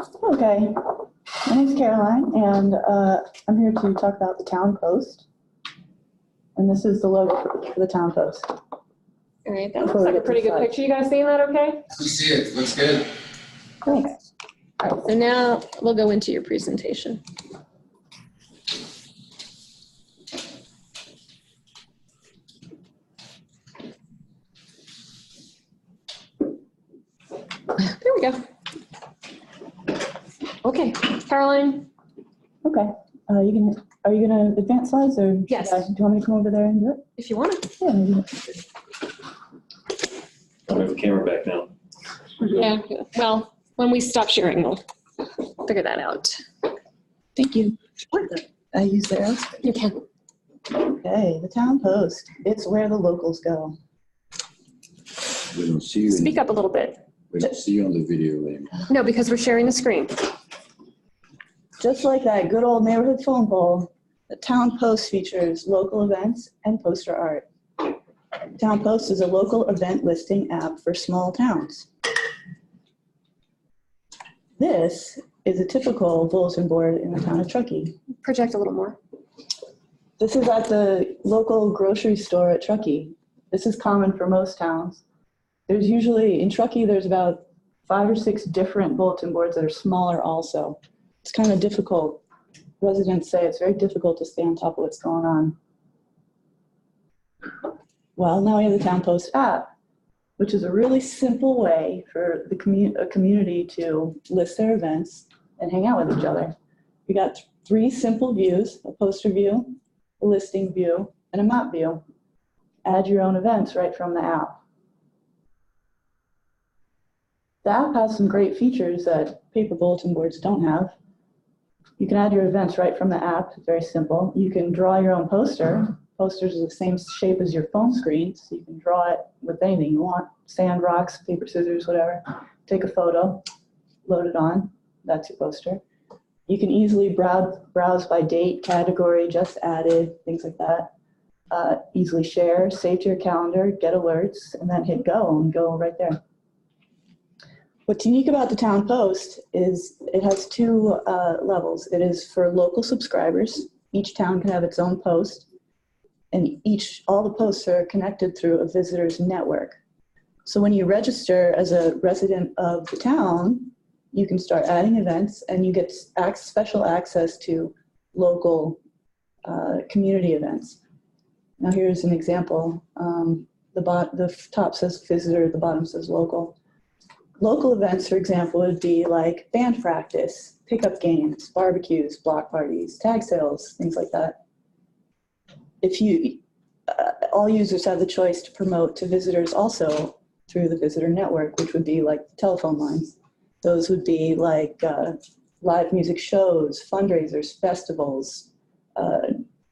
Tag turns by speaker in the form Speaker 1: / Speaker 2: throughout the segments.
Speaker 1: Okay, my name's Caroline, and I'm here to talk about the town post. And this is the logo for the town post.
Speaker 2: All right, that looks like a pretty good picture. You guys seeing that okay?
Speaker 3: We see it. Looks good.
Speaker 1: Thanks.
Speaker 2: All right, so now we'll go into your presentation. There we go. Okay, Caroline.
Speaker 1: Okay, are you gonna advance slides, or
Speaker 2: Yes.
Speaker 1: do you want me to come over there and do it?
Speaker 2: If you want to.
Speaker 1: Yeah, maybe.
Speaker 4: I have a camera back now.
Speaker 2: Yeah, well, when we stop sharing, we'll figure that out.
Speaker 1: Thank you. I use the arrows.
Speaker 2: You can.
Speaker 1: Okay, the town post. It's where the locals go.
Speaker 4: We don't see you.
Speaker 2: Speak up a little bit.
Speaker 4: We don't see you on the video anymore.
Speaker 2: No, because we're sharing the screen.
Speaker 1: Just like that good old neighborhood phone pole, the town post features local events and poster art. Town Post is a local event listing app for small towns. This is a typical bulletin board in the town of Truckee.
Speaker 2: Project a little more.
Speaker 1: This is at the local grocery store at Truckee. This is common for most towns. There's usually, in Truckee, there's about 5 or 6 different bulletin boards that are smaller also. It's kind of difficult. Residents say it's very difficult to stay on top of what's going on. Well, now we have the Town Post app, which is a really simple way for the community to list their events and hang out with each other. You got 3 simple views: a poster view, a listing view, and a map view. Add your own events right from the app. The app has some great features that paper bulletin boards don't have. You can add your events right from the app. It's very simple. You can draw your own poster. Posters are the same shape as your phone screen, so you can draw it with anything you want. Sand, rocks, paper, scissors, whatever. Take a photo, load it on. That's your poster. You can easily browse by date, category, just added, things like that. Easily share, save to your calendar, get alerts, and then hit go and go right there. What's unique about the Town Post is it has 2 levels. It is for local subscribers. Each town can have its own post, and all the posts are connected through a visitor's network. So when you register as a resident of the town, you can start adding events, and you get special access to local community events. Now here's an example. The top says visitor, the bottom says local. Local events, for example, would be like band practice, pickup games, barbecues, block parties, tag sales, things like that. All users have the choice to promote to visitors also through the visitor network, which would be like telephone lines. Those would be like live music shows, fundraisers, festivals,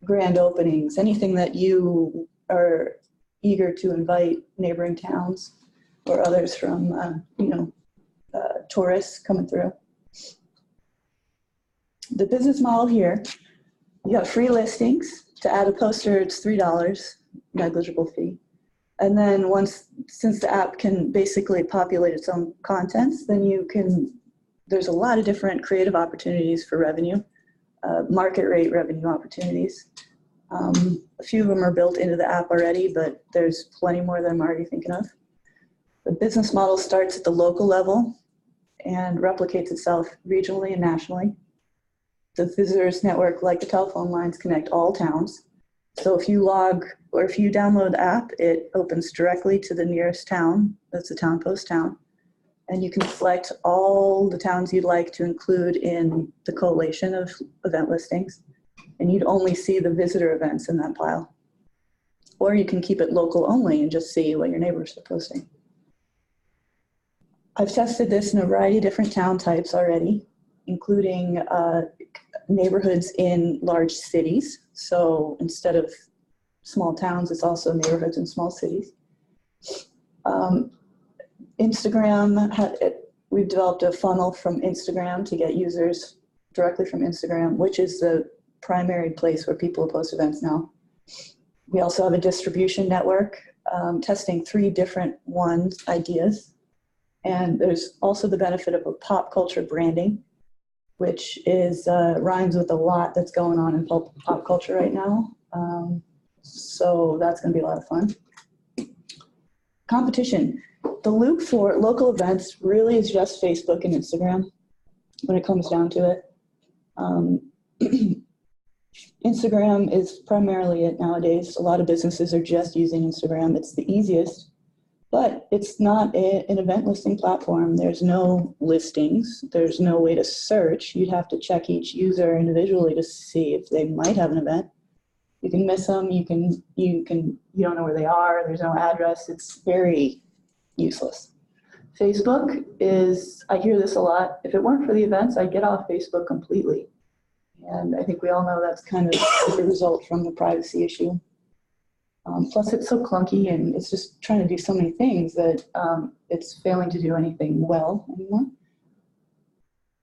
Speaker 1: grand openings, anything that you are eager to invite neighboring towns or others from, tourists coming through. The business model here, you got free listings. To add a poster, it's $3, negligible fee. And then since the app can basically populate its own contents, then there's a lot of different creative opportunities for revenue, market rate revenue opportunities. A few of them are built into the app already, but there's plenty more that I'm already thinking of. The business model starts at the local level and replicates itself regionally and nationally. The visitors network, like the telephone lines, connect all towns. So if you download the app, it opens directly to the nearest town. That's the Town Post town. And you can select all the towns you'd like to include in the collation of event listings. And you'd only see the visitor events in that pile. Or you can keep it local only and just see what your neighbors are posting. I've tested this in a variety of different town types already, including neighborhoods in large cities. So instead of small towns, it's also neighborhoods in small cities. Instagram, we've developed a funnel from Instagram to get users directly from Instagram, which is the primary place where people post events now. We also have a distribution network, testing 3 different ideas. And there's also the benefit of a pop culture branding, which is rhymes with a lot that's going on in pop culture right now. So that's going to be a lot of fun. Competition. The loop for local events really is just Facebook and Instagram when it comes down to it. Instagram is primarily it nowadays. A lot of businesses are just using Instagram. It's the easiest, but it's not an event listing platform. There's no listings. There's no way to search. You'd have to check each user individually to see if they might have an event. You can miss them. You don't know where they are. There's no address. It's very useless. Facebook is, I hear this a lot. If it weren't for the events, I'd get off Facebook completely. And I think we all know that's kind of the result from the privacy issue. Plus it's so clunky and it's just trying to do so many things that it's failing to do anything well anymore.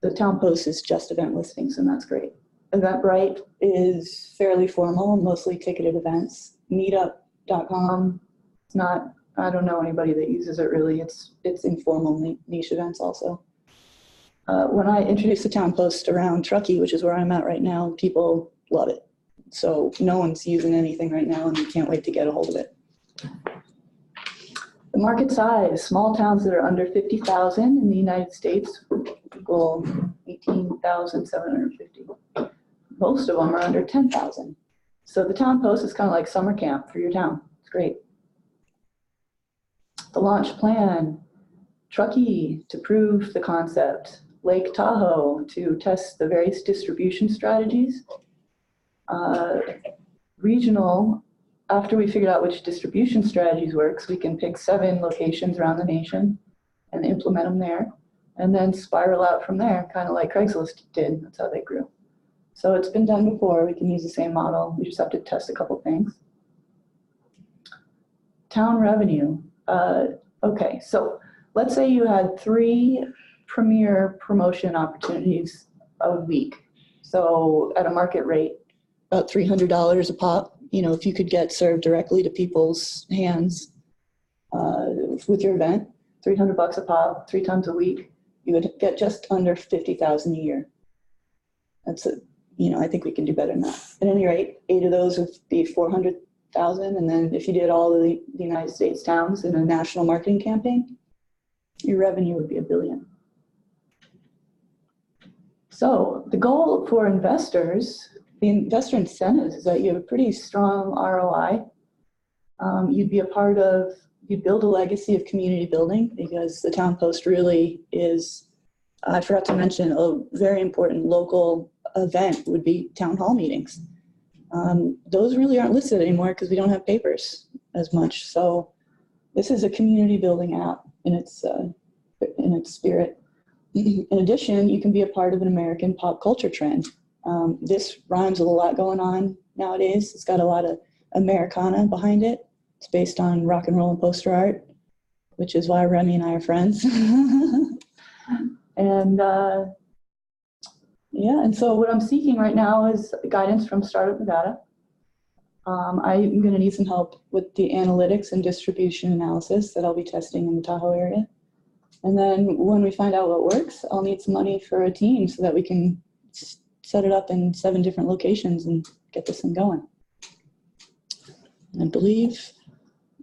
Speaker 1: The town post is just event listings, and that's great. Eventbrite is fairly formal, mostly ticketed events. Meetup.com, it's not, I don't know anybody that uses it really. It's informal niche events also. When I introduced the town post around Truckee, which is where I'm at right now, people love it. So no one's using anything right now, and we can't wait to get a hold of it. The market size, small towns that are under 50,000 in the United States equal 18,750. Most of them are under 10,000. So the town post is kind of like summer camp for your town. It's great. The launch plan, Truckee to prove the concept, Lake Tahoe to test the various distribution strategies, regional, after we figured out which distribution strategies works, we can pick 7 locations around the nation and implement them there, and then spiral out from there, kind of like Craigslist did. That's how they grew. So it's been done before. We can use the same model. We just have to test a couple things. Town revenue. Okay, so let's say you had 3 premier promotion opportunities a week. So at a market rate, about $300 a pop. You know, if you could get served directly to people's hands with your event, $300 a pop, 3 times a week, you would get just under 50,000 a year. That's it. You know, I think we can do better than that. At any rate, 8 of those would be 400,000, and then if you did all of the United States towns in a national marketing campaign, your revenue would be $1 billion. So the goal for investors, the investor incentives, is that you have a pretty strong ROI. You'd be a part of, you build a legacy of community building, because the town post really is, I forgot to mention, a very important local event would be town hall meetings. Those really aren't listed anymore because we don't have papers as much. So this is a community building app in its spirit. In addition, you can be a part of an American pop culture trend. This rhymes with a lot going on nowadays. It's got a lot of Americana behind it. It's based on rock and roll and poster art, which is why Remy and I are friends. And yeah, and so what I'm seeking right now is guidance from Startup Nevada. I'm going to need some help with the analytics and distribution analysis that I'll be testing in the Tahoe area. And then when we find out what works, I'll need some money for a team so that we can set it up in 7 different locations and get this thing going. And I believe,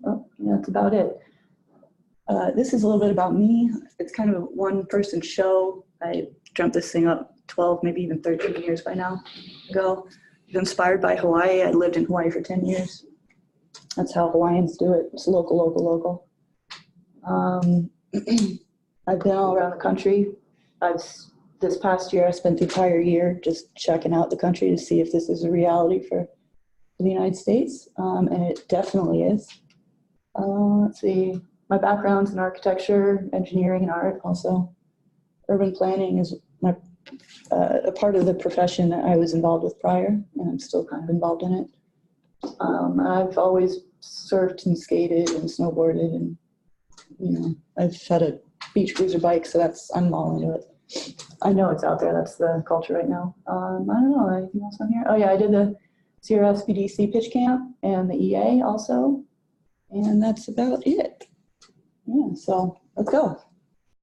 Speaker 1: oh, yeah, that's about it. This is a little bit about me. It's kind of a one-person show. I dreamt this thing up 12, maybe even 13 years by now ago. I was inspired by Hawaii. I lived in Hawaii for 10 years. That's how Hawaiians do it. It's local, local, local. I've been all around the country. This past year, I spent the entire year just checking out the country to see if this is a reality for the United States, and it definitely is. Let's see, my background's in architecture, engineering, and art also. Urban planning is a part of the profession that I was involved with prior, and I'm still kind of involved in it. I've always surfed and skated and snowboarded, and you know, I've had a beach cruiser bike, so I'm all into it. I know it's out there. That's the culture right now. I don't know, anything else on here? Oh yeah, I did the Sierra SPDC pitch camp and the EA also, and that's about it. Yeah, so let's go.